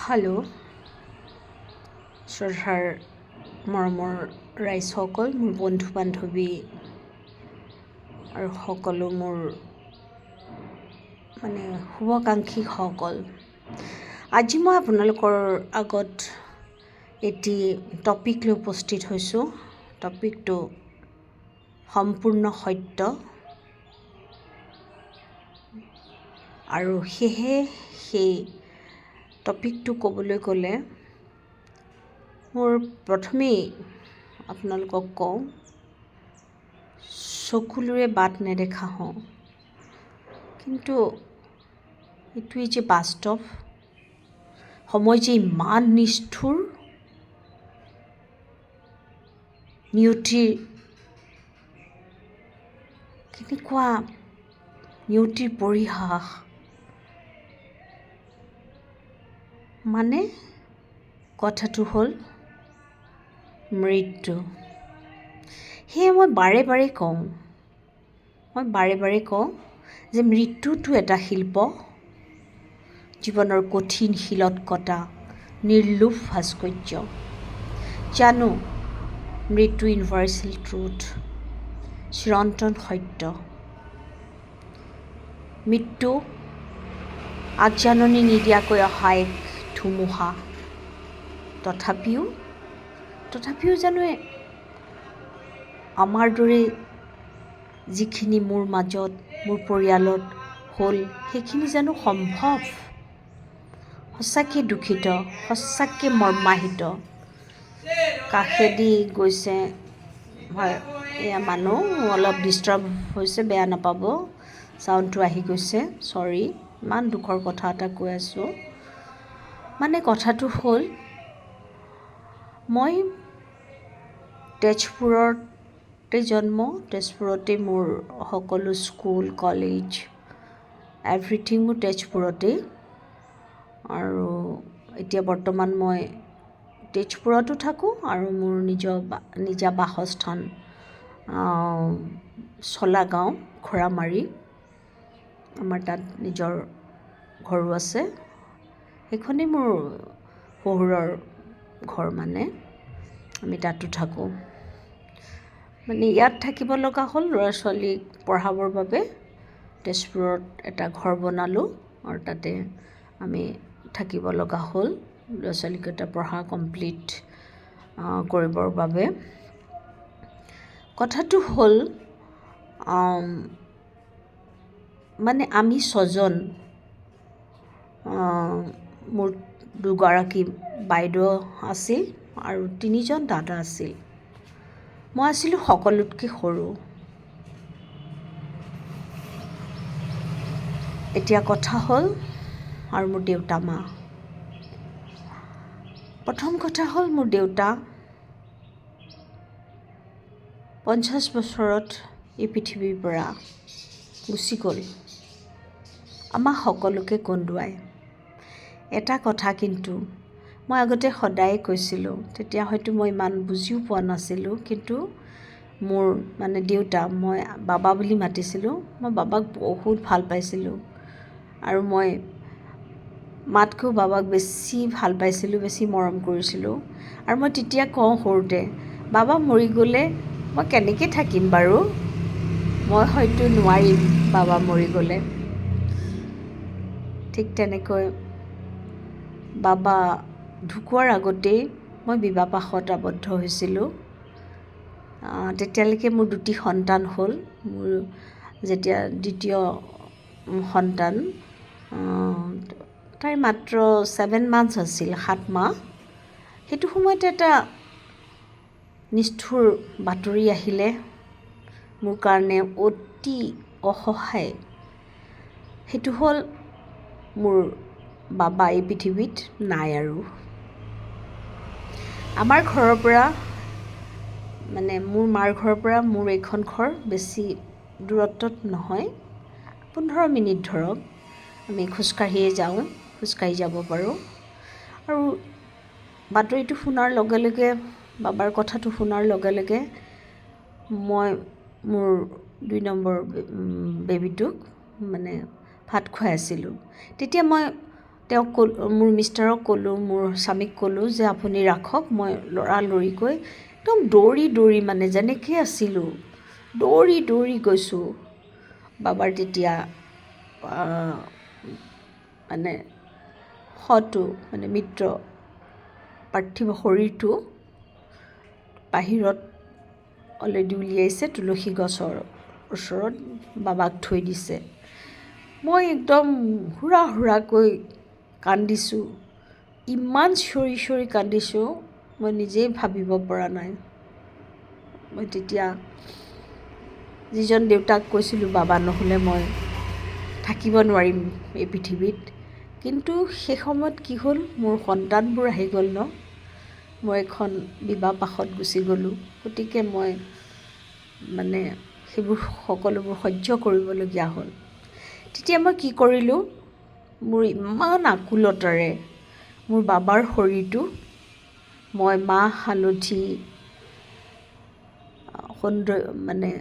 Hello' শ্ৰদ্ধাৰ মৰমৰ ৰাইজসকল, মোৰ বন্ধু বান্ধৱী আৰু সকলো মোৰ শুভাকাংক্ষীসকল, আজি মই আপোনালোকৰ আগত এটি টপিক লৈ উপস্থিত হৈছোঁ। টপিকটো সম্পূৰ্ণ সত্য আৰু সেয়েহে সেই টপিকটো ক'বলৈ গ'লে মোৰ প্ৰথমেই আপোনালোকক কওঁ, চকুলোৰে বাট নেদেখা হওঁ, কিন্তু এইটোৱেই যে বাস্তৱ, সময় যে ইমান নিষ্ঠুৰ, নিয়তিৰ কেনেকুৱা নিয়তিৰ পৰিহাস, মানে কথাটো হ'ল মৃত্যু। সেয়ে মই বাৰে বাৰে কওঁ যে মৃত্যুটো এটা শিল্প, জীৱনৰ কঠিন শিলত কটা নিৰ্লোভ ভাস্কৰ্য। জানো মৃত্যু ইউনিভাৰ্চেল ট্ৰুথ, চিৰন্তন সত্য। মৃত্যু আগজাননী নিদিয়াকৈ অহা এক ধুমুহা। তথাপিও জানো আমাৰ দৰে যিখিনি মোৰ মাজত, মোৰ পৰিয়ালত হ'ল, সেইখিনি জানো সম্ভৱ? সঁচাকৈ দুখিত, সঁচাকৈ মৰ্মাহিত। কাষেদি গৈছে হয়, এয়া মানুহ অলপ ডিষ্টাৰ্ব হৈছে, বেয়া নাপাব, চাউণ্ডটো আহি গৈছে, চৰি। ইমান দুখৰ কথা এটা কৈ আছোঁ। মানে কথাটো হ'ল, মই তেজপুৰতে জন্ম, তেজপুৰতে মোৰ সকলো স্কুল, কলেজ, এভৰিথিং মোৰ তেজপুৰতেই। আৰু এতিয়া বৰ্তমান মই তেজপুৰতো থাকোঁ আৰু মোৰ নিজা বাসস্থান চলা গাঁও, ঘোঁৰামাৰী। আমাৰ তাত নিজৰ ঘৰো আছে, সেইখনেই মোৰ শহুৰৰ ঘৰ, মানে আমি তাতো থাকোঁ। মানে ইয়াত থাকিব লগা হ'ল ল'ৰা ছোৱালীক পঢ়াবৰ বাবে। তেজপুৰত এটা ঘৰ বনালোঁ আৰু তাতে আমি থাকিব লগা হ'ল ল'ৰা ছোৱালীকেইটা পঢ়া কমপ্লিট কৰিবৰ বাবে। কথাটো হ'ল, মানে আমি ছজন, মোৰ দুগৰাকী বাইদেউ আছিল আৰু 3জন দাদা আছিল। মই আছিলোঁ সকলোতকৈ সৰু। এতিয়া কথা হ'ল, আৰু মোৰ দেউতা মা। প্ৰথম কথা হ'ল, মোৰ দেউতা 50 বছৰত এই পৃথিৱীৰ পৰা গুচি গ'ল, আমাক সকলোকে কন্দুৱাই। এটা কথা কিন্তু মই আগতে সদায় কৈছিলোঁ, তেতিয়া হয়তো মই ইমান বুজিও পোৱা নাছিলোঁ, কিন্তু মোৰ মানে দেউতা, মই বাবা বুলি মাতিছিলোঁ, মই বাবাক বহুত ভাল পাইছিলোঁ আৰু মই মাতকৈও বাবাক বেছি ভাল পাইছিলোঁ, বেছি মৰম কৰিছিলোঁ। আৰু মই তেতিয়া কওঁ সৰুতে, বাবা মৰি গ'লে মই কেনেকৈ থাকিম বাৰু, মই হয়তো নোৱাৰিম বাবা মৰি গ'লে। ঠিক তেনেকৈ বাবা ঢুকোৱাৰ আগতেই মই বিবাহপাশত আবদ্ধ হৈছিলোঁ। তেতিয়ালৈকে মোৰ 2টি সন্তান হ'ল। মোৰ যেতিয়া দ্বিতীয় সন্তান, তাই মাত্ৰ 7 months আছিল, 7 মাহ। সেইটো সময়তে এটা নিষ্ঠুৰ বাতৰি আহিলে মোৰ কাৰণে, অতি অসহায়। সেইটো হ'ল, মোৰ বাবা এই পৃথিৱীত নাই আৰু। আমাৰ ঘৰৰ পৰা, মানে মোৰ মাৰ ঘৰৰ পৰা মোৰ এইখন ঘৰ বেছি দূৰত্বত নহয়, 15 মিনিট ধৰক, আমি খোজকাঢ়িয়ে যাওঁ, খোজকাঢ়ি যাব পাৰোঁ। আৰু বাতৰিটো শুনাৰ লগে লগে, বাবাৰ কথাটো শুনাৰ লগে লগে মই মোৰ 2 নম্বৰ বেবীটোক মানে ভাত খুৱাই আছিলোঁ। তেতিয়া মই তেওঁক মোৰ মিষ্টাৰক ক'লোঁ, মোৰ স্বামীক ক'লোঁ যে আপুনি ৰাখক, মই লৰালৰিকৈ একদম দৌৰি দৌৰি মানে যেনেকৈ আছিলোঁ দৌৰি দৌৰি গৈছোঁ বাবাৰ তেতিয়া মানে শটো মানে মৃত পাৰ্থিৱ শৰীৰটো বাহিৰত অলৰেডি উলিয়াইছে, তুলসী গছৰ ওচৰত বাবাক থৈ দিছে। মই একদম হুৰা হুৰাকৈ কান্দিছোঁ, ইমান চিঞৰি চিঞৰি কান্দিছোঁ মই নিজেই ভাবিব পৰা নাই। মই তেতিয়া যিজন দেউতাক কৈছিলোঁ বাবা নহ'লে মই থাকিব নোৱাৰিম এই পৃথিৱীত, কিন্তু সেই সময়ত কি হ'ল, মোৰ সন্তানবোৰ আহি গ'ল ন, মই এখন বিবাহপাশত গুচি গ'লোঁ। গতিকে মই মানে সেইবোৰ সকলোবোৰ সহ্য কৰিবলগীয়া হ'ল। তেতিয়া মই কি কৰিলোঁ, মোৰ ইমান আকুলতাৰে মোৰ বাবাৰ শৰীৰটো মই মাহ হালধি মানে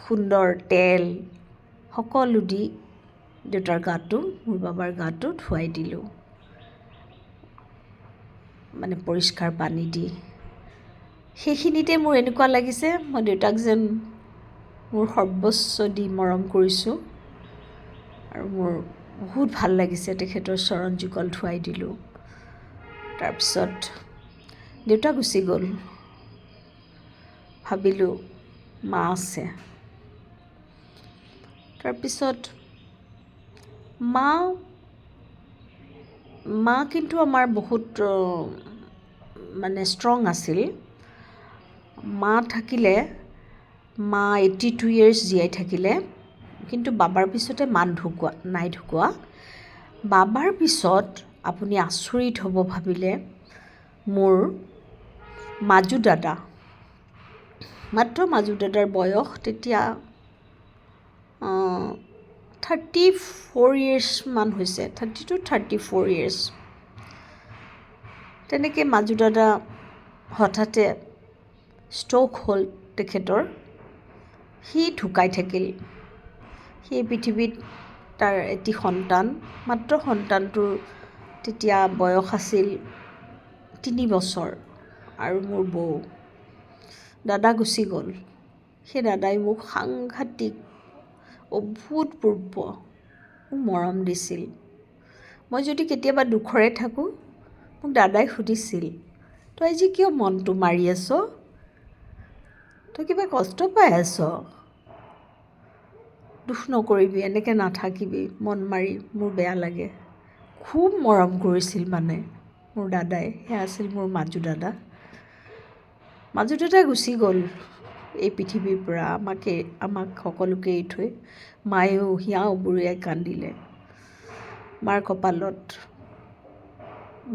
সুন্দৰ তেল সকলো দি দেউতাৰ গাটো, মোৰ বাবাৰ গাটো ধুৱাই দিলোঁ, মানে পৰিষ্কাৰ পানী দি। সেইখিনিতে মোৰ এনেকুৱা লাগিছে মই দেউতাক যেন মোৰ সৰ্বস্ব দি মৰম কৰিছোঁ, আৰু মোৰ বহুত ভাল লাগিছে। তেখেতৰ চৰণ যুগল ধুৱাই দিলোঁ। তাৰপিছত দেউতা গুচি গ'ল, ভাবিলোঁ মা আছে। তাৰপিছত মা কিন্তু আমাৰ বহুত মানে ষ্ট্ৰং আছিল। মা থাকিলে, মা 82 years জীয়াই থাকিলে, কিন্তু বাবাৰ পিছতে মা নাই ঢুকোৱা। বাবাৰ পিছত আপুনি আচৰিত হ'ব ভাবিলে, মোৰ মাজু দাদা, মাত্ৰ মাজু দাদাৰ বয়স তেতিয়া 34 years মান হৈছে, 30 to 34 years। তেনেকৈ মাজু দাদা হঠাতে ষ্ট্ৰ'ক হ'ল তেখেতৰ, সি ঢুকাই থাকিল। সেই পৃথিৱীত তাৰ এটি সন্তান, মাত্ৰ সন্তানটোৰ তেতিয়া বয়স আছিল 3 বছৰ, আৰু মোৰ বৌ। দাদা গুচি গ'ল। সেই দাদাই মোক সাংঘাতিক অভূতপূৰ্ব মোক মৰম দিছিল। মই যদি কেতিয়াবা দুখৰে থাকোঁ, মোক দাদাই সুধিছিল, তই আজি কিয় মনটো মাৰি আছ, তই কিবা কষ্ট পাই আছ, দুখ নকৰিবি, এনেকৈ নাথাকিবি মন মাৰি, মোৰ বেয়া লাগে। খুব মৰম কৰিছিল মানে মোৰ দাদাই। সেয়া আছিল মোৰ মাজু দাদা। মাজু দাদা গুচি গ'ল এই পৃথিৱীৰ পৰা, আমাক সকলোকে এৰি থৈ। মায়েও হিয়া উবুৰিয়াই কান্দিলে। মাৰ কপালত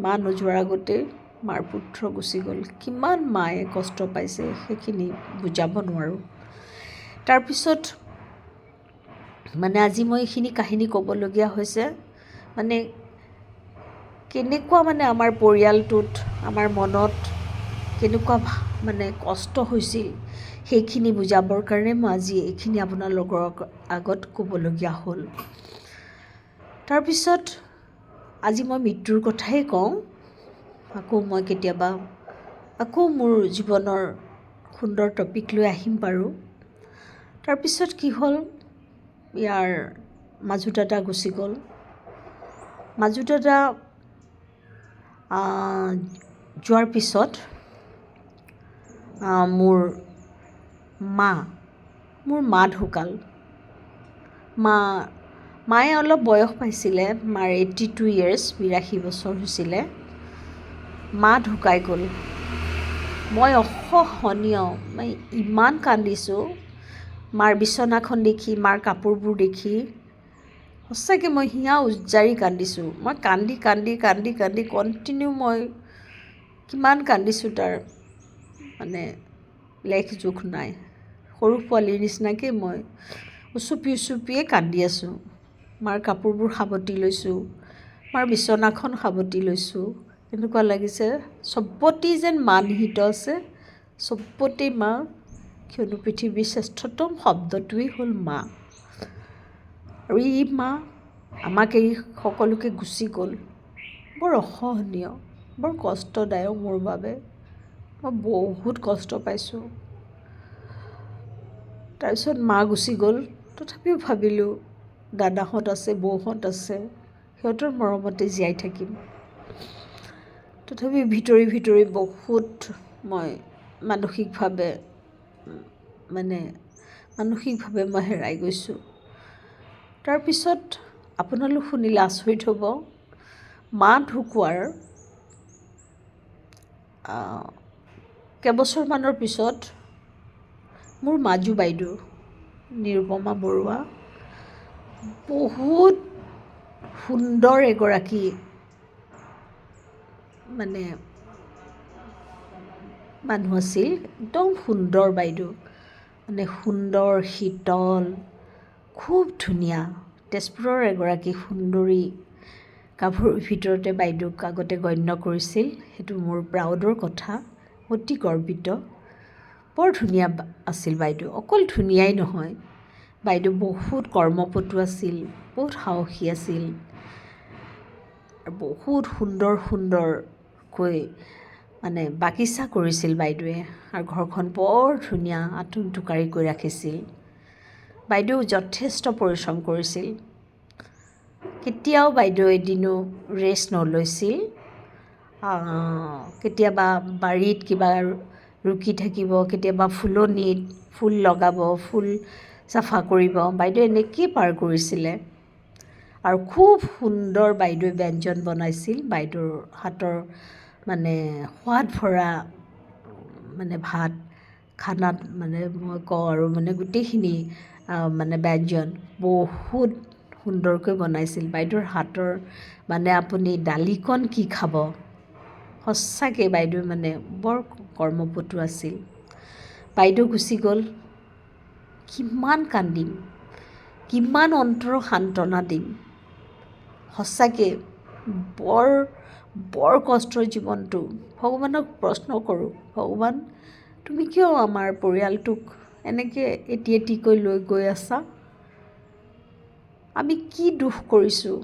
মা নোযোৱাৰ আগতেই মাৰ পুত্ৰ গুচি গ'ল। কিমান মায়ে কষ্ট পাইছে সেইখিনি বুজাব নোৱাৰোঁ। তাৰপিছত মানে আজি মই এইখিনি কাহিনী ক'বলগীয়া হৈছে, মানে কেনেকুৱা মানে আমাৰ পৰিয়ালটোত, আমাৰ মনত কেনেকুৱা মানে কষ্ট হৈছিল সেইখিনি বুজাবৰ কাৰণে মই আজি এইখিনি আপোনালোকৰ আগত ক'বলগীয়া হ'ল। তাৰপিছত আজি মই মৃত্যুৰ কথাই কওঁ। আকৌ মই কেতিয়াবা মোৰ জীৱনৰ সুন্দৰ টপিক লৈ আহিম বাৰু। তাৰপিছত কি হ'ল, ইয়াৰ মাজু দাদা গুচি গ'ল। মাজু দাদা যোৱাৰ পিছত মোৰ মা ঢুকাল। মায়ে অলপ বয়স পাইছিলে, মাৰ 82 years, 82 বছৰ হৈছিলে। মা ঢুকাই গ'ল। মই অসহনীয়, মই ইমান কান্দিছোঁ মাৰ বিচনাখন দেখি, মাৰ কাপোৰবোৰ দেখি, সঁচাকৈ মই হিয়া উজ্জাৰি কান্দিছোঁ। মই কান্দি কান্দি কান্দি কান্দি কণ্টিনিউ মই কিমান কান্দিছোঁ তাৰ মানে লেখ জোখ নাই। সৰু পোৱালীৰ নিচিনাকৈ মই উচুপিয়ে কান্দি আছোঁ। মাৰ কাপোৰবোৰ সাৱটি লৈছোঁ, মাৰ বিচনাখন সাৱটি লৈছোঁ। এনেকুৱা লাগিছে চবতেই যেন মা নিহিত আছে, চবতেই মা, কিয়নো পৃথিৱীৰ শ্ৰেষ্ঠতম শব্দটোৱেই হ'ল মা। আৰু এই মা আমাক এৰি সকলোকে গুচি গ'ল। বৰ অসহনীয়, বৰ কষ্টদায়ক মোৰ বাবে। মই বহুত কষ্ট পাইছোঁ। তাৰপিছত মা গুচি গ'ল। তথাপিও ভাবিলোঁ দাদাহঁত আছে, বৌহঁত আছে, সিহঁতৰ মৰমতে জীয়াই থাকিম। তথাপি ভিতৰি ভিতৰি বহুত মই মানসিকভাৱে মই হেৰাই গৈছোঁ। তাৰপিছত আপোনালোক শুনিলে আচৰিত হ'ব, মা ঢুকোৱাৰ কেইবছৰমানৰ পিছত মোৰ মাজু বাইদেউ নিৰুপমা বৰুৱা বহুত সুন্দৰ এগৰাকী মানুহ আছিল। একদম সুন্দৰ বাইদেউ, সুন্দৰ, শীতল, খুব ধুনীয়া। তেজপুৰৰ এগৰাকী সুন্দৰী গাভৰুৰ ভিতৰতে বাইদেউক আগতে গণ্য কৰিছিল। সেইটো মোৰ প্ৰাউডৰ কথা, অতি গৰ্বিত। বৰ ধুনীয়া আছিল বাইদেউ। অকল ধুনীয়াই নহয়, বাইদেউ বহুত কৰ্মপটু আছিল, বহুত সাহসী আছিল, বহুত সুন্দৰকৈ বাগিচা কৰিছিল বাইদেৱে, আৰু ঘৰখন বৰ ধুনীয়া আঁতুম টোকাৰিকৈ ৰাখিছিল। বাইদেউ যথেষ্ট পৰিশ্ৰম কৰিছিল। কেতিয়াও বাইদেউ এদিনো ৰেষ্ট নলৈছিল। কেতিয়াবা বাৰীত কিবা ৰুকি থাকিব, কেতিয়াবা ফুলনিত ফুল লগাব, ফুল চাফা কৰিব, বাইদেউ এনেকেই পাৰ কৰিছিলে। আৰু খুব সুন্দৰ বাইদেৱে ব্যঞ্জন বনাইছিল। বাইদেউৰ হাতৰ সোৱাদ ভৰা ভাত খানাত মই কওঁ আৰু গোটেইখিনি ব্যঞ্জন বহুত সুন্দৰকৈ বনাইছিল। বাইদেউৰ হাতৰ আপুনি দালিকণ কি খাব। সঁচাকৈ বাইদেউ বৰ কৰ্মপটু আছিল। বাইদেউ গুচি গ'ল। কিমান কান্দিম, কিমান অন্তৰৰ সান্তনা দিম। সঁচাকৈ বৰ কষ্টৰ জীৱনটো। ভগৱানক প্ৰশ্ন কৰোঁ, ভগৱান তুমি কিয় আমাৰ পৰিয়ালটোক এনেকৈ এটি এটিকৈ লৈ গৈ আছা? আমি কি দোষ কৰিছোঁ?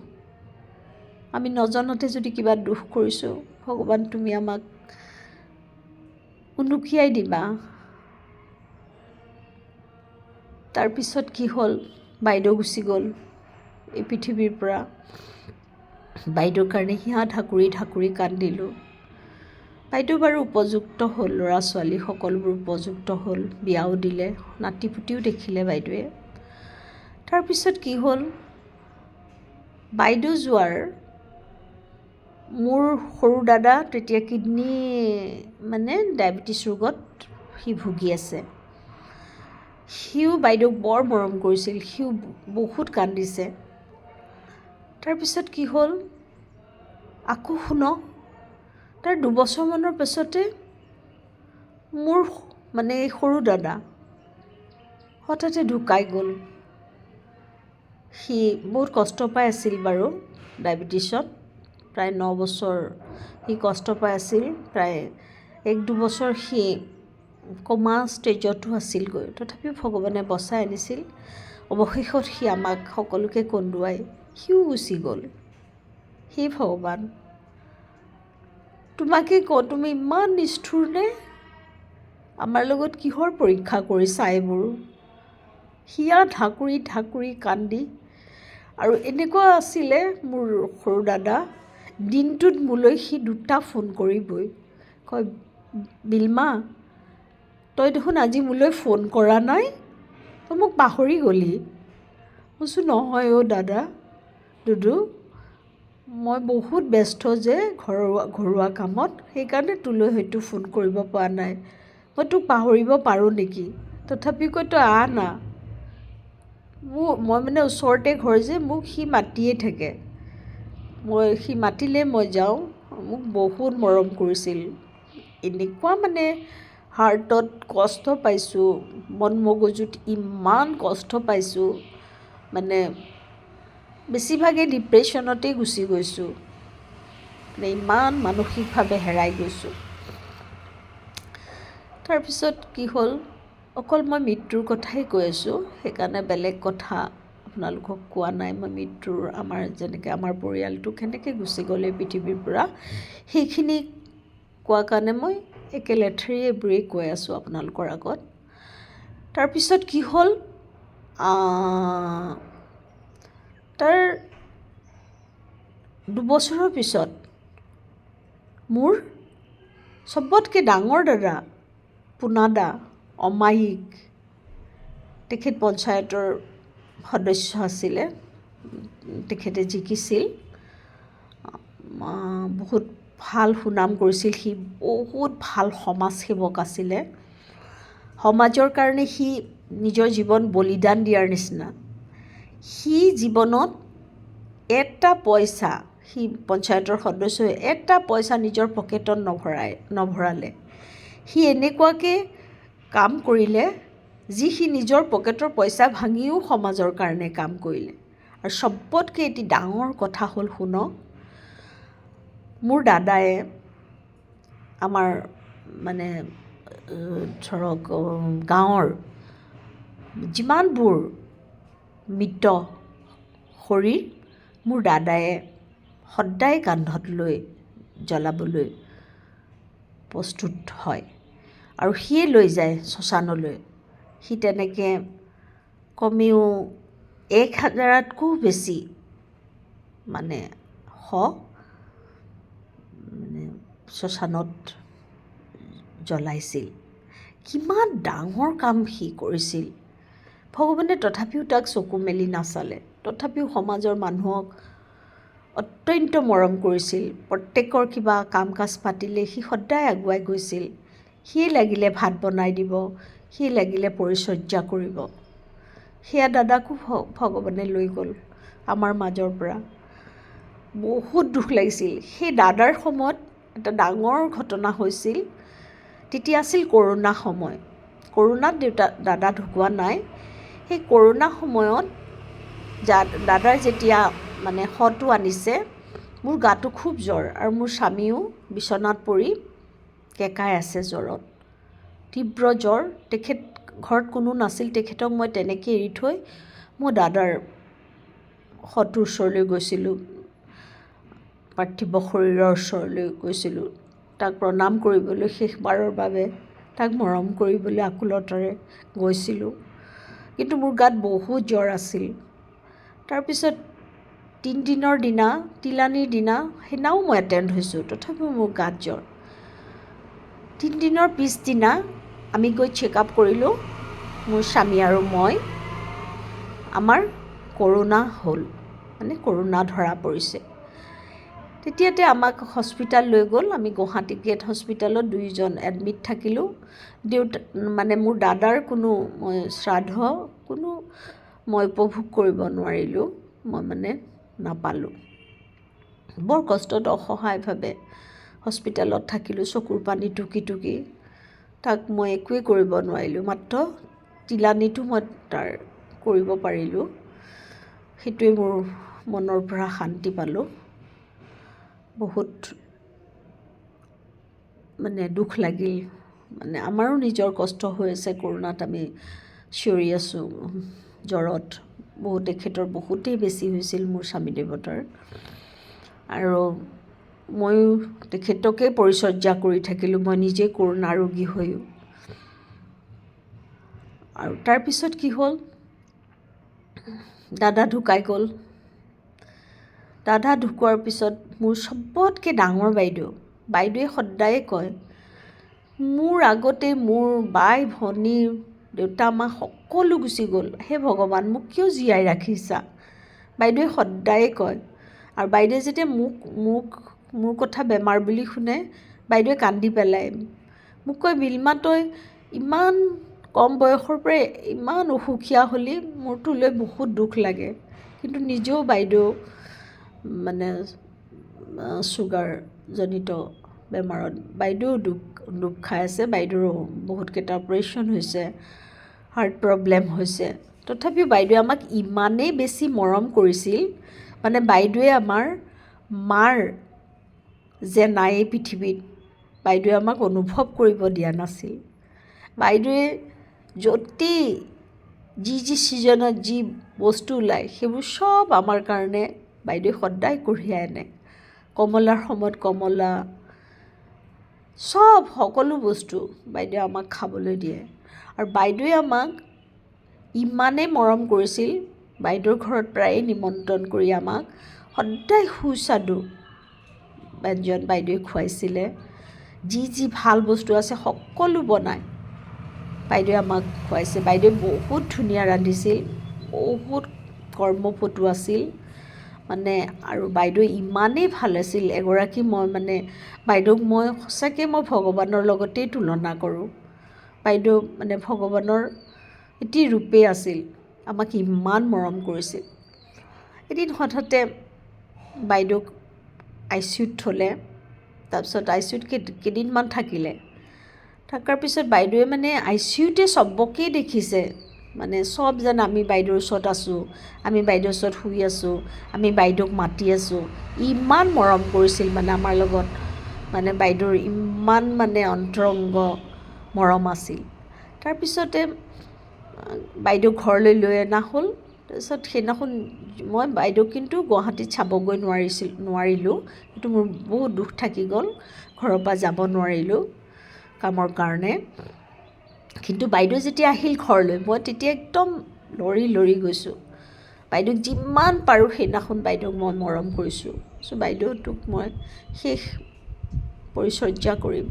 আমি নজনাতে যদি কিবা দোষ কৰিছোঁ, ভগৱান তুমি আমাক উনুকিয়াই দিবা। তাৰপিছত কি হ'ল, বাইদেউ গুচি গ'ল এই পৃথিৱীৰ পৰা। বাইদেউৰ কাৰণে হিয়া ঢাকুৰি কান্দিলোঁ। বাইদেউ বাৰু উপযুক্ত হ'ল, ল'ৰা ছোৱালী সকলোবোৰ উপযুক্ত হ'ল, বিয়াও দিলে, নাতিপুতিও দেখিলে বাইদেৱে। তাৰপিছত কি হ'ল, বাইদেউ যোৱাৰ মোৰ সৰু দাদা তেতিয়া কিডনী ডায়েবেটিছ ৰোগত সি ভুগি আছে। সিও বাইদেউক বৰ মৰম কৰিছিল, সিও বহুত কান্দিছে। তাৰপিছত কি হ'ল, আকৌ শুনক, তাৰ দুবছৰমানৰ পাছতে মোৰ এই সৰু দাদা হঠাতে ঢুকাই গ'ল। সি বহুত কষ্ট পাই আছিল বাৰু ডায়েবেটিছত। প্ৰায় 9 বছৰ সি কষ্ট পাই আছিল। প্ৰায় 1-2 বছৰ সি কমা ষ্টেজতো আছিলগৈ। তথাপিও ভগৱানে বচাই আনিছিল। অৱশেষত সি আমাক সকলোকে কন্দুৱাই সিও গুচি গ'ল। হে ভগৱান, তোমাকে কওঁ, তুমি ইমান নিষ্ঠুৰ নে? আমাৰ লগত কিহৰ পৰীক্ষা কৰিছা এইবোৰ? হিয়া ঢাকুৰি কান্দি। আৰু এনেকুৱা আছিলে মোৰ সৰু দাদা, দিনটোত মোলৈ সি 2টা ফোন কৰিবই। কয়, বিলমা তই দেখোন আজি মোলৈ ফোন কৰা নাই, তই মোক পাহৰি গ'লি। মই কৈছোঁ নহয় অ' দাদা, দুদু, মই বহুত ব্যস্ত যে ঘৰুৱা কামত, সেইকাৰণে তোলৈ হয়তো ফোন কৰিব পৰা নাই। মই তোক পাহৰিব পাৰোঁ নেকি? তথাপিও কয় তই আহ না। মই ওচৰতে ঘৰ যে, মোক সি মাতিয়ে থাকে। সি মাতিলে মই যাওঁ। মোক বহুত মৰম কৰিছিল। এনেকুৱা হাৰ্টত কষ্ট পাইছোঁ, মন মগজুত ইমান কষ্ট পাইছোঁ, বেছিভাগেই ডিপ্ৰেশ্যনতেই গুচি গৈছোঁ। ইমান মানসিকভাৱে হেৰাই গৈছোঁ। তাৰপিছত কি হ'ল, অকল মই মৃত্যুৰ কথাই কৈ আছোঁ, সেইকাৰণে বেলেগ কথা আপোনালোকক কোৱা নাই মই মৃত্যুৰ আমাৰ যেনেকৈ আমাৰ পৰিয়ালটো কেনেকৈ গুচি গ'ল এই পৃথিৱীৰ পৰা, সেইখিনি কোৱা কাৰণে মই একেলেঠাৰিয়ে এইবোৰেই কৈ আছোঁ আপোনালোকৰ আগত। তাৰপিছত কি হ'ল, তাৰ 2 বছৰৰ পিছত মোৰ চবতকৈ ডাঙৰ দাদা পোনাদা অমায়িক, তেখেত পঞ্চায়তৰ সদস্য আছিলে, তেখেতে জিকিছিল, বহুত ভাল সুনাম কৰিছিল, সি বহুত ভাল সমাজসেৱক আছিলে, সমাজৰ কাৰণে সি নিজৰ জীৱন বলিদান দিয়াৰ নিচিনা। সি জীৱনত এটা পইচা, সি পঞ্চায়তৰ সদস্য হৈ এটা পইচা নিজৰ পকেটত নভৰালে। সি এনেকুৱাকৈ কাম কৰিলে যি সি নিজৰ পকেটৰ পইচা ভাঙিও সমাজৰ কাৰণে কাম কৰিলে। আৰু চবতকৈ এটি ডাঙৰ কথা হ'ল, শুনক, মোৰ দাদাই আমাৰ মানে ধৰক গাঁৱৰ যিমানবোৰ মৃত শৰীৰ মোৰ দাদাই সদায় কান্ধত লৈ জ্বলাবলৈ প্ৰস্তুত হয়, আৰু সিয়ে লৈ যায় শ্মশানলৈ। সি তেনেকৈ কমেও 1000তকৈও বেছি মানে শ্মশানত জ্বলাইছিল। কিমান ডাঙৰ কাম সি কৰিছিল। ভগৱানে তথাপিও তাক চকু মেলি নাচালে, তথাপিও সমাজৰ মানুহক অত্যন্ত মৰম কৰিছিল। প্ৰত্যেকৰ কিবা কাম কাজ পাতিলে সি সদায় আগুৱাই গৈছিল। সিয়ে লাগিলে ভাত বনাই দিব, সিয়ে লাগিলে পৰিচৰ্যা কৰিব। সেয়া দাদাকো ভগৱানে লৈ গ'ল আমাৰ মাজৰ পৰা। বহুত দুখ লাগিছিল। সেই দাদাৰ সময়ত এটা ডাঙৰ ঘটনা হৈছিল। তেতিয়া আছিল কৰোণা সময়। কৰোণাত দাদা ঢুকোৱা নাই। সেই কৰোণা সময়ত দাদাৰ যেতিয়া মানে শটো আনিছে, মোৰ গাটো খুব জ্বৰ, আৰু মোৰ স্বামীও বিচনাত পৰি কেঁকাই আছে জ্বৰত, তীব্ৰ জ্বৰ। তেখেত ঘৰত কোনো নাছিল, তেখেতক মই তেনেকৈ এৰি থৈ মই দাদাৰ শটোৰ ওচৰলৈ গৈছিলোঁ, পাৰ্থিৱ শৰীৰৰ ওচৰলৈ গৈছিলোঁ, তাক প্ৰণাম কৰিবলৈ, শেষবাৰৰ বাবে তাক মৰম কৰিবলৈ আকুলতাৰে গৈছিলোঁ। কিন্তু মোৰ গাত বহুত জ্বৰ আছিল। তাৰপিছত 3 দিনৰ দিনা, তিলানীৰ দিনা, সেইদিনাও মই এটেণ্ড হৈছোঁ, তথাপিও মোৰ গাত জ্বৰ। 3 দিনৰ পিছদিনা আমি গৈ চেক আপ কৰিলোঁ, মোৰ স্বামী আৰু মই। আমাৰ কৰোণা হ'ল, মানে কৰোণা ধৰা পৰিছে। তেতিয়াতে আমাক হস্পিটাল লৈ গ'ল। আমি গুৱাহাটী গেট হস্পিটালত 2জন এডমিট থাকিলোঁ। মানে মোৰ দাদাৰ কোনো মই শ্ৰাদ্ধ মই উপভোগ কৰিব নোৱাৰিলোঁ, মই মানে নাপালোঁ। বৰ কষ্টত অসহায়ভাৱে হস্পিটালত থাকিলোঁ, চকুৰ পানী টুকি টুকি। তাক মই একোৱেই কৰিব নোৱাৰিলোঁ, মাত্ৰ তিলানীটো মই তাৰ কৰিব পাৰিলোঁ। সেইটোৱে মোৰ মনৰ পৰা শান্তি পালোঁ। বহুত মানে দুখ লাগিল। মানে আমাৰো নিজৰ কষ্ট হৈ আছে। কৰোণাত আমি চিঞৰি আছোঁ জ্বৰত। তেখেতৰ বহুতেই বেছি হৈছিল, মোৰ স্বামী দেৱতাৰ। আৰু ময়ো তেখেতকেই পৰিচৰ্যা কৰি থাকিলোঁ, মই নিজে কৰোণা ৰোগী হৈও। আৰু তাৰপিছত কি হ'ল, দাদা ঢুকাই গ'ল। দাদা ঢুকোৱাৰ পিছত মোৰ চবতকৈ ডাঙৰ বাইদেৱে সদায়ে কয়, মোৰ আগতে মোৰ বাই ভনী দেউতা মা সকলো গুচি গ'ল, হে ভগৱান মোক কিয় জীয়াই ৰাখিছা। বাইদেৱে সদায়ে কয়। আৰু বাইদেৱে যেতিয়া মোৰ কথা বেমাৰ বুলি শুনে, বাইদেৱে কান্দি পেলায়। মোক কয়, বিলমা তই ইমান কম বয়সৰ পৰাই ইমান অসুখীয়া হ'লি, মোৰতো লৈ বহুত দুখ লাগে। কিন্তু নিজেও বাইদেউ মানে ছুগাৰজনিত বেমাৰত বাইদেউ দুখ খাই আছে। বাইদেউৰো বহুতকেইটা অপাৰেশ্যন হৈছে, হাৰ্ট প্ৰব্লেম হৈছে। তথাপিও বাইদেৱে আমাক ইমানেই বেছি মৰম কৰিছিল, মানে বাইদেৱে আমাৰ মাৰ যে নাই এই পৃথিৱীত, বাইদেৱে আমাক অনুভৱ কৰিব দিয়া নাছিল। বাইদেৱে য'তেই যি ছিজনত যি বস্তু ওলায় সেইবোৰ চব আমাৰ কাৰণে বাইদেৱে সদায় কঢ়িয়াই আনে। কমলাৰ সময়ত কমলা, চব সকলো বস্তু বাইদেৱে আমাক খাবলৈ দিয়ে। আৰু বাইদেৱে আমাক ইমানেই মৰম কৰিছিল, বাইদেউৰ ঘৰত প্ৰায়ে নিমন্ত্ৰণ কৰি আমাক সদায় সুস্বাদু ব্যঞ্জন বাইদেৱে খুৱাইছিলে। যি ভাল বস্তু আছে সকলো বনাই বাইদেৱে আমাক খুৱাইছে। বাইদেৱে বহুত ধুনীয়া ৰান্ধিছিল, বহুত কৰ্মপটু আছিল মানে। আৰু বাইদেউ ইমানেই ভাল আছিল এগৰাকী, বাইদেউক মই সঁচাকৈ ভগৱানৰ লগতেই তুলনা কৰোঁ। বাইদেউ মানে ভগৱানৰ এটি ৰূপেই আছিল, আমাক ইমান মৰম কৰিছিল। এদিন হঠাতে বাইদেউক ICUত থ'লে, তাৰপিছত ICUত কেইদিনমান থাকিলে। থকাৰ পিছত বাইদেৱে মানে ICUতে চবকেই দেখিছে, মানে চব যেন আমি বাইদেউৰ ওচৰত আছোঁ, আমি বাইদেউৰ ওচৰত শুই আছোঁ, আমি বাইদেউক মাতি আছোঁ। ইমান মৰম কৰিছিল মানে আমাৰ লগত, মানে বাইদেউৰ ইমান মানে অন্তৰংগ মৰম আছিল। তাৰপিছতে বাইদেউক ঘৰলৈ লৈ অনা হ'ল। তাৰপিছত সেইদিনাখন মই বাইদেউক কিন্তু গুৱাহাটীত চাবগৈ নোৱাৰিলোঁ। সেইটো মোৰ বহুত দুখ থাকি গ'ল, ঘৰৰ পৰা যাব নোৱাৰিলোঁ কামৰ কাৰণে। কিন্তু বাইদেউ যেতিয়া আহিল ঘৰলৈ, মই তেতিয়া একদম লৰি গৈছোঁ। বাইদেউক যিমান পাৰোঁ সেইদিনাখন বাইদেউক মই মৰম কৰিছোঁ। বাইদেউটোক মই শেষ পৰিচৰ্যা কৰিম,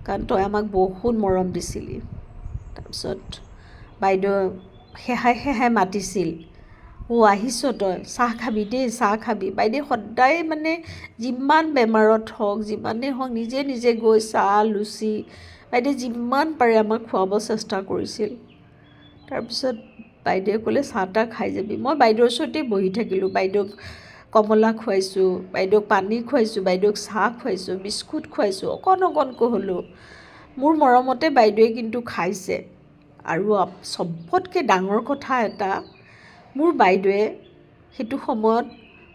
কাৰণ তই আমাক বহুত মৰম দিছিলি। তাৰপিছত বাইদেউ সেহাই মাতিছিল, আহিছ তই, চাহ খাবি দেই, চাহ খাবি। বাইদেউ সদায় মানে যিমান বেমাৰত হওক, যিমানেই হওক, নিজে গৈ চাহ লুচি বাইদেউ যিমান পাৰে আমাক খুৱাব চেষ্টা কৰিছিল। তাৰপিছত বাইদেৱে ক'লে চাহ তাহ খাই যাবি। মই বাইদেউৰ ওচৰতেই বহি থাকিলোঁ। বাইদেউক কমলা খুৱাইছোঁ, বাইদেউক পানী খুৱাইছোঁ, বাইদেউক চাহ খুৱাইছোঁ, বিস্কুট খুৱাইছোঁ, অকণকৈ হ'লেও। মোৰ মৰমতে বাইদেৱে কিন্তু খাইছে। আৰু চবতকৈ ডাঙৰ কথা এটা, মোৰ বাইদেৱে সেইটো সময়ত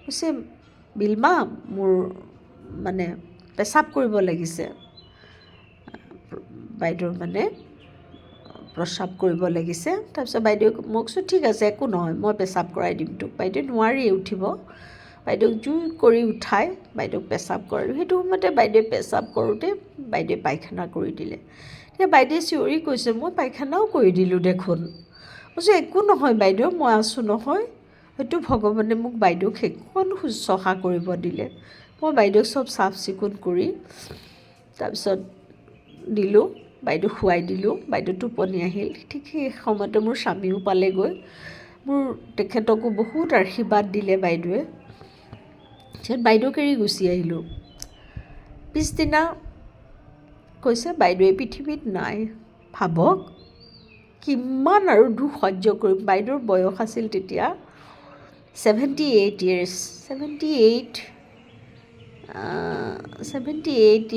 কৈছে, বিলমা মোৰ মানে পেচাব কৰিব লাগিছে, বাইদেউৰ মানে প্ৰস্ৰাৱ কৰিব লাগিছে। তাৰপিছত বাইদেউক মই কৈছোঁ ঠিক আছে, একো নহয়, মই পেচাব কৰাই দিম তোক। বাইদেউ নোৱাৰি উঠিব, বাইদেউক জোৰ কৰি উঠাই বাইদেউক পেচাব কৰালোঁ। সেইটো সময়তে বাইদেৱে পেচাব কৰোঁতে বাইদেৱে পায়খানা কৰি দিলে। এতিয়া বাইদেৱে চিঞৰি কৈছে, মই পায়খানাও কৰি দিলোঁ দেখোন। মই কৈছোঁ একো নহয় বাইদেউ, মই আছোঁ নহয়, হয়তো ভগৱানে মোক বাইদেউক সেইকণ শুশ্ৰূষা কৰিব দিলে। মই বাইদেউক চব চাফ চিকুণ কৰি তাৰপিছত দিলোঁ, বাইদেউক শুৱাই দিলোঁ। বাইদেউ টোপনি আহিল। ঠিক সেই সময়তে মোৰ স্বামীও পালেগৈ। তেখেতকো বহুত আশীৰ্বাদ দিলে বাইদেৱে। বাইদেউক এৰি গুচি আহিলোঁ। পিছদিনা কৈছে বাইদেউ এই পৃথিৱীত নাই। ভাবক কিমান আৰু দুখ সহ্য কৰিম। বাইদেউৰ বয়স আছিল তেতিয়া 78 years, 78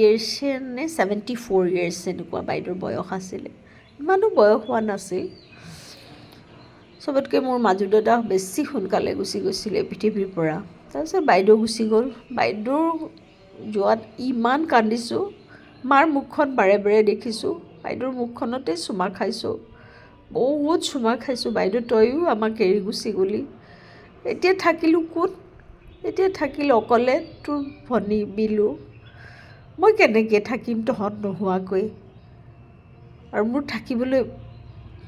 years নে 74 years এনেকুৱা বাইদেউৰ বয়স আছিলে। ইমানো বয়স হোৱা নাছিল। চবতকৈ মোৰ মাজু দাদা বেছি সোনকালে গুচি গৈছিলে পৃথিৱীৰ পৰা। তাৰপিছত বাইদেউ গুচি গ'ল। বাইদেউ যোৱাত ইমান কান্দিছোঁ। মাৰ মুখখন বাৰে দেখিছোঁ, বাইদেউৰ মুখখনতে চুমা খাইছোঁ, বহুত চুমা খাইছোঁ। বাইদেউ তয়ো আমাক এৰি গুচি গ'লি, এতিয়া থাকিলোঁ ক'ত? এতিয়া থাকিলোঁ অকলে, তোৰ ভনী বিলু। মই কেনেকৈ থাকিম তহঁত নোহোৱাকৈ? আৰু মোৰ থাকিবলৈ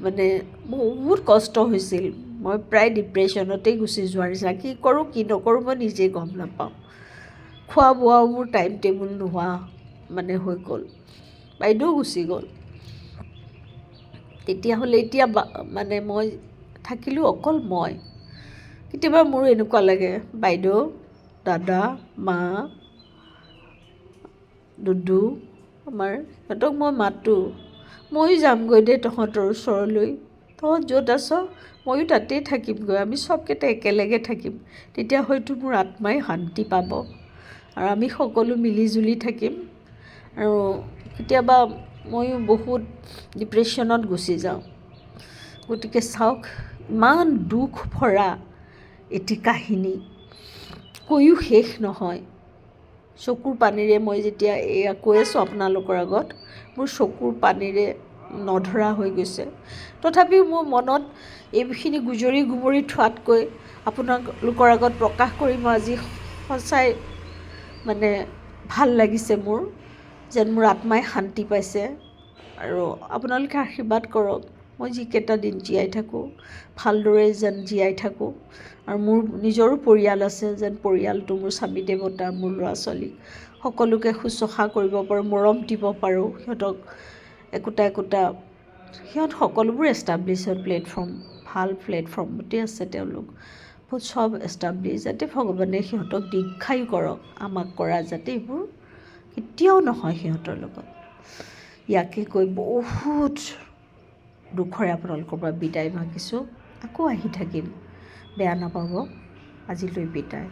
মানে বহুত কষ্ট হৈছিল। মই প্ৰায় ডিপ্ৰেশ্যনতেই গুচি যোৱাৰ নিচিনা। কি কৰোঁ কি নকৰোঁ মই নিজেই গম নাপাওঁ। খোৱা বোৱাও মোৰ টাইম টেবুল নোহোৱা মানে হৈ গ'ল। বাইদেউ গুচি গ'ল। তেতিয়াহ'লে এতিয়া মানে মই থাকিলোঁ অকল মই। কেতিয়াবা মোৰ এনেকুৱা লাগে, বাইদেউ, দাদা, মা, দুদু আমাৰ, সিহঁতক মই মাতোঁ, ময়ো যামগৈ দে তহঁতৰ ওচৰলৈ, তহঁত য'ত আছ ময়ো তাতেই থাকিমগৈ, আমি চবকেইটা একেলগে থাকিম। তেতিয়া হয়তো মোৰ আত্মাই শান্তি পাব আৰু আমি সকলো মিলিজুলি থাকিম। আৰু কেতিয়াবা ময়ো বহুত ডিপ্ৰেশ্যনত গুচি যাওঁ। গতিকে চাওক, ইমান দুখ ভৰা এটি কাহিনী, কৈও শেষ নহয়। চকুৰ পানীৰে মই যেতিয়া এয়া কৈ আছোঁ আপোনালোকৰ আগত, মোৰ চকুৰ পানীৰে নধৰা হৈ গৈছে। তথাপিও মোৰ মনত এইখিনি গুজৰি গুমৰি থোৱাতকৈ আপোনালোকৰ আগত প্ৰকাশ কৰি মই আজি সঁচাই মানে ভাল লাগিছে মোৰ, যেন মোৰ আত্মাই শান্তি পাইছে। আৰু আপোনালোকে আশীৰ্বাদ কৰক, মই যিকেইটা দিন জীয়াই থাকোঁ ভালদৰে যেন জীয়াই থাকোঁ। আৰু মোৰ নিজৰো পৰিয়াল আছে, যেন পৰিয়ালটো মোৰ স্বামী দেৱতা, মোৰ ল'ৰা ছোৱালীক সকলোকে শুশ্ৰূষা কৰিব পাৰোঁ, মৰম দিব পাৰোঁ সিহঁতক একোটা একোটা। সিহঁত সকলোবোৰ এষ্টাব্লিছড প্লেটফৰ্ম, ভাল প্লেটফৰ্মতে আছে তেওঁলোক, বহুত চব এষ্টাব্লিছ। যাতে ভগৱানে সিহঁতক দীৰ্ঘায়ু কৰক, আমাক কৰা যাতে এইবোৰ কেতিয়াও নহয় সিহঁতৰ লগত। ইয়াকে কৈ বহুত দুখৰে আপোনালোকৰ পৰা বিদায় মাগিছোঁ। আকৌ আহি থাকিম, বেয়া নাপাব, আজিলৈ বিদায়।